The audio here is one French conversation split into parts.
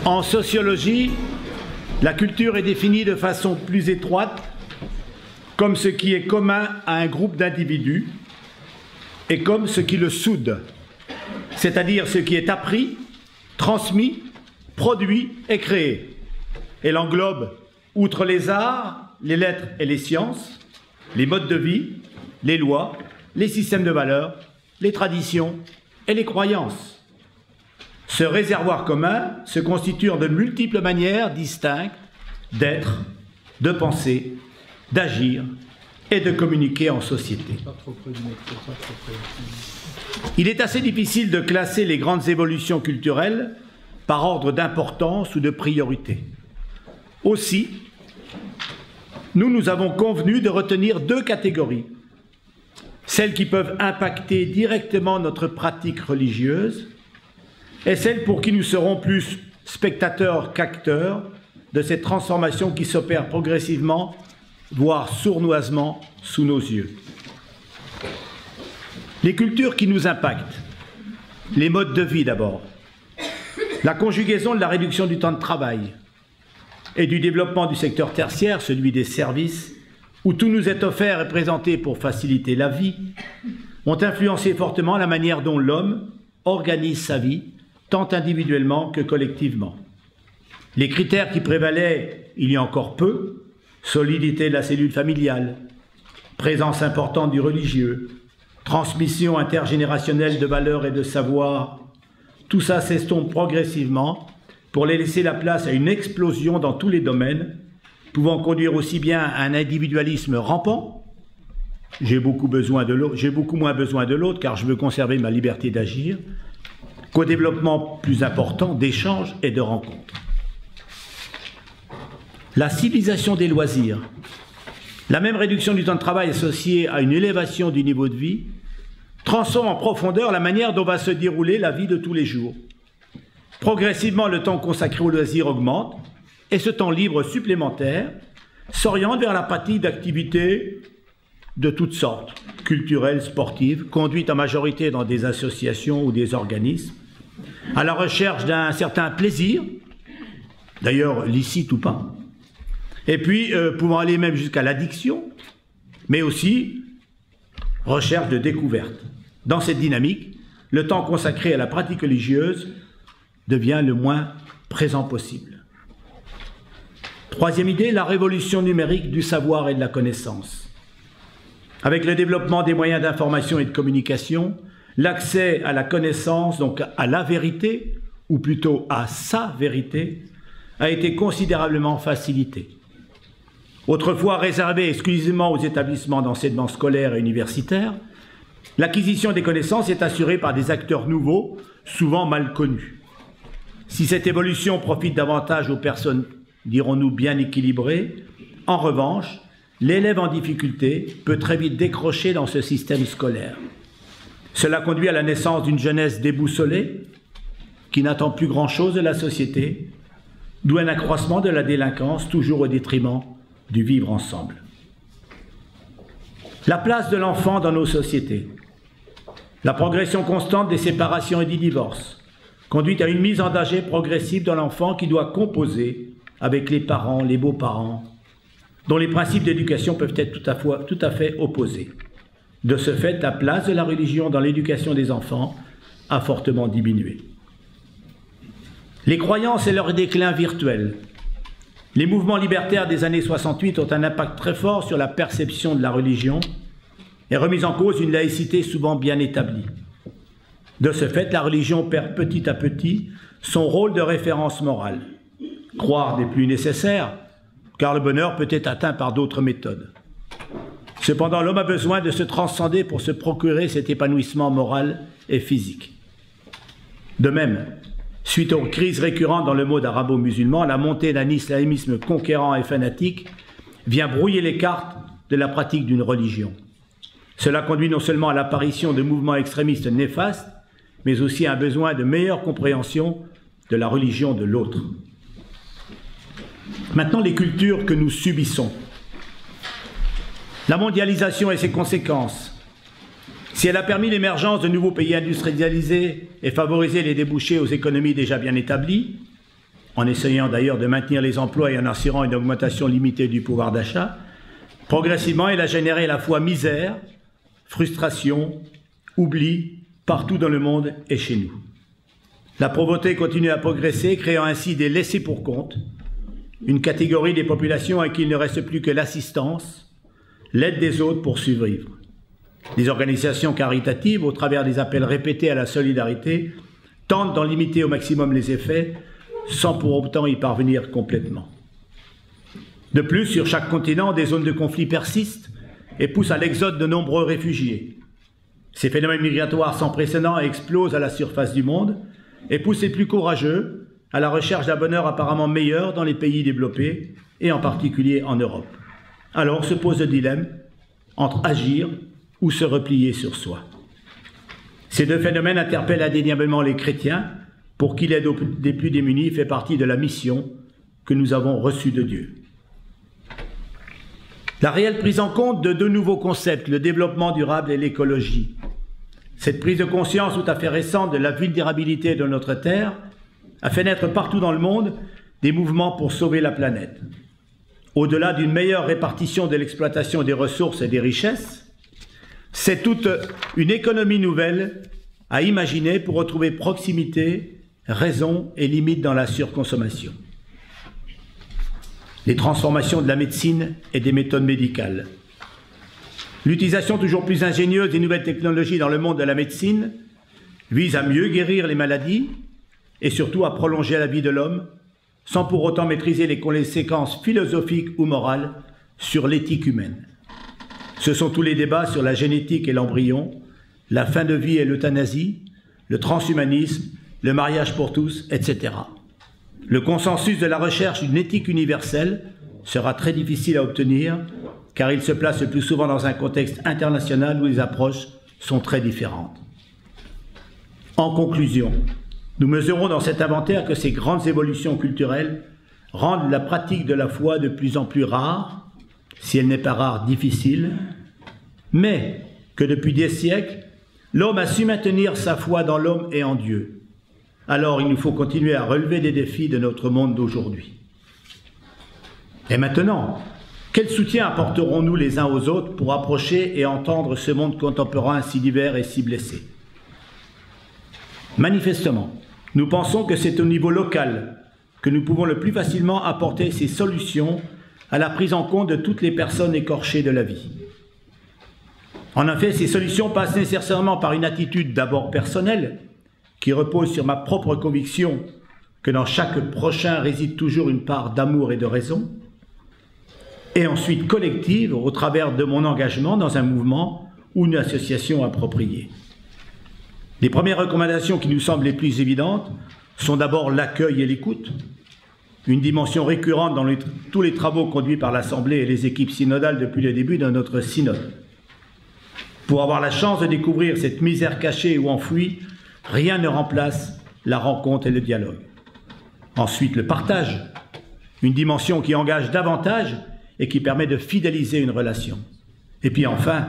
En sociologie, la culture est définie de façon plus étroite comme ce qui est commun à un groupe d'individus et comme ce qui le soude, c'est-à-dire ce qui est appris, transmis, produit et créé. Elle englobe, outre les arts, les lettres et les sciences, les modes de vie, les lois, les systèmes de valeurs, les traditions et les croyances. Ce réservoir commun se constitue en de multiples manières distinctes d'être, de penser, d'agir et de communiquer en société. Il est assez difficile de classer les grandes évolutions culturelles par ordre d'importance ou de priorité. Aussi, nous avons convenu de retenir deux catégories. Celles qui peuvent impacter directement notre pratique religieuse et celles pour qui nous serons plus spectateurs qu'acteurs de cette transformation qui s'opère progressivement, voire sournoisement, sous nos yeux. Les cultures qui nous impactent, les modes de vie d'abord, la conjugaison de la réduction du temps de travail et du développement du secteur tertiaire, celui des services, où tout nous est offert et présenté pour faciliter la vie, ont influencé fortement la manière dont l'homme organise sa vie, tant individuellement que collectivement. Les critères qui prévalaient il y a encore peu, solidité de la cellule familiale, présence importante du religieux, transmission intergénérationnelle de valeurs et de savoirs, tout ça s'estompe progressivement pour les laisser la place à une explosion dans tous les domaines, pouvant conduire aussi bien à un individualisme rampant, j'ai beaucoup moins besoin de l'autre car je veux conserver ma liberté d'agir, qu'au développement plus important d'échanges et de rencontres. La civilisation des loisirs, la même réduction du temps de travail associée à une élévation du niveau de vie, transforme en profondeur la manière dont va se dérouler la vie de tous les jours. Progressivement, le temps consacré aux loisirs augmente et ce temps libre supplémentaire s'oriente vers la pratique d'activités de toutes sortes, culturelles, sportives, conduites en majorité dans des associations ou des organismes, à la recherche d'un certain plaisir, d'ailleurs licite ou pas, et puis pouvant aller même jusqu'à l'addiction, mais aussi recherche de découverte. Dans cette dynamique, le temps consacré à la pratique religieuse devient le moins présent possible. Troisième idée, la révolution numérique du savoir et de la connaissance. Avec le développement des moyens d'information et de communication, l'accès à la connaissance, donc à la vérité, ou plutôt à sa vérité, a été considérablement facilité. Autrefois réservé exclusivement aux établissements d'enseignement scolaire et universitaire, l'acquisition des connaissances est assurée par des acteurs nouveaux, souvent mal connus. Si cette évolution profite davantage aux personnes, dirons-nous, bien équilibrées, en revanche, l'élève en difficulté peut très vite décrocher dans ce système scolaire. Cela conduit à la naissance d'une jeunesse déboussolée, qui n'attend plus grand-chose de la société, d'où un accroissement de la délinquance, toujours au détriment du vivre ensemble. La place de l'enfant dans nos sociétés. La progression constante des séparations et des divorces conduit à une mise en danger progressive de l'enfant qui doit composer avec les parents, les beaux-parents, dont les principes d'éducation peuvent être tout à fait opposés. De ce fait, la place de la religion dans l'éducation des enfants a fortement diminué. Les croyances et leur déclin virtuel. Les mouvements libertaires des années 68 ont un impact très fort sur la perception de la religion et remis en cause une laïcité souvent bien établie. De ce fait, la religion perd petit à petit son rôle de référence morale. Croire n'est plus nécessaire, car le bonheur peut être atteint par d'autres méthodes. Cependant, l'homme a besoin de se transcender pour se procurer cet épanouissement moral et physique. De même, suite aux crises récurrentes dans le monde arabo-musulman, la montée d'un islamisme conquérant et fanatique vient brouiller les cartes de la pratique d'une religion. Cela conduit non seulement à l'apparition de mouvements extrémistes néfastes, mais aussi à un besoin de meilleure compréhension de la religion de l'autre. Maintenant, les cultures que nous subissons. La mondialisation et ses conséquences. Si elle a permis l'émergence de nouveaux pays industrialisés et favorisé les débouchés aux économies déjà bien établies, en essayant d'ailleurs de maintenir les emplois et en assurant une augmentation limitée du pouvoir d'achat, progressivement, il a généré à la fois misère, frustration, oubli, partout dans le monde et chez nous. La pauvreté continue à progresser, créant ainsi des laissés-pour-compte, une catégorie des populations à qui il ne reste plus que l'assistance, l'aide des autres pour survivre. Les organisations caritatives, au travers des appels répétés à la solidarité, tentent d'en limiter au maximum les effets, sans pour autant y parvenir complètement. De plus, sur chaque continent, des zones de conflit persistent et poussent à l'exode de nombreux réfugiés. Ces phénomènes migratoires sans précédent explosent à la surface du monde et poussent les plus courageux à la recherche d'un bonheur apparemment meilleur dans les pays développés, et en particulier en Europe. Alors se pose le dilemme entre agir ou se replier sur soi. Ces deux phénomènes interpellent indéniablement les chrétiens, pour qui l'aide des plus démunis fait partie de la mission que nous avons reçue de Dieu. La réelle prise en compte de deux nouveaux concepts, le développement durable et l'écologie. Cette prise de conscience tout à fait récente de la vulnérabilité de notre Terre a fait naître partout dans le monde des mouvements pour sauver la planète. Au-delà d'une meilleure répartition de l'exploitation des ressources et des richesses, c'est toute une économie nouvelle à imaginer pour retrouver proximité, raison et limite dans la surconsommation. Les transformations de la médecine et des méthodes médicales. L'utilisation toujours plus ingénieuse des nouvelles technologies dans le monde de la médecine vise à mieux guérir les maladies et surtout à prolonger la vie de l'homme, sans pour autant maîtriser les conséquences philosophiques ou morales sur l'éthique humaine. Ce sont tous les débats sur la génétique et l'embryon, la fin de vie et l'euthanasie, le transhumanisme, le mariage pour tous, etc. Le consensus de la recherche d'une éthique universelle sera très difficile à obtenir, car il se place le plus souvent dans un contexte international où les approches sont très différentes. En conclusion, nous mesurons dans cet inventaire que ces grandes évolutions culturelles rendent la pratique de la foi de plus en plus rare, si elle n'est pas rare, difficile, mais que depuis des siècles, l'homme a su maintenir sa foi dans l'homme et en Dieu. Alors il nous faut continuer à relever des défis de notre monde d'aujourd'hui. Et maintenant, quel soutien apporterons-nous les uns aux autres pour approcher et entendre ce monde contemporain si divers et si blessé? Manifestement, nous pensons que c'est au niveau local que nous pouvons le plus facilement apporter ces solutions à la prise en compte de toutes les personnes écorchées de la vie. En effet, ces solutions passent nécessairement par une attitude d'abord personnelle, qui repose sur ma propre conviction que dans chaque prochain réside toujours une part d'amour et de raison, et ensuite collective au travers de mon engagement dans un mouvement ou une association appropriée. Les premières recommandations qui nous semblent les plus évidentes sont d'abord l'accueil et l'écoute, une dimension récurrente dans tous les travaux conduits par l'Assemblée et les équipes synodales depuis le début de notre synode. Pour avoir la chance de découvrir cette misère cachée ou enfouie, rien ne remplace la rencontre et le dialogue. Ensuite, le partage, une dimension qui engage davantage et qui permet de fidéliser une relation. Et puis enfin,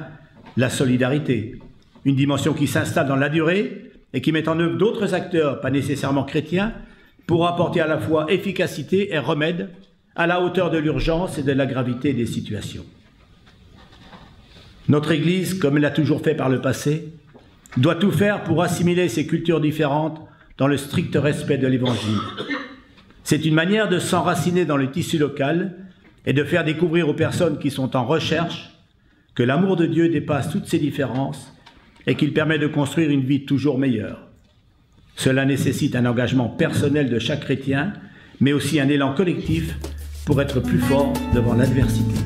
la solidarité, une dimension qui s'installe dans la durée et qui met en œuvre d'autres acteurs, pas nécessairement chrétiens, pour apporter à la fois efficacité et remède à la hauteur de l'urgence et de la gravité des situations. Notre Église, comme elle l'a toujours fait par le passé, doit tout faire pour assimiler ces cultures différentes dans le strict respect de l'Évangile. C'est une manière de s'enraciner dans le tissu local et de faire découvrir aux personnes qui sont en recherche que l'amour de Dieu dépasse toutes ces différences et qu'il permet de construire une vie toujours meilleure. Cela nécessite un engagement personnel de chaque chrétien, mais aussi un élan collectif pour être plus fort devant l'adversité.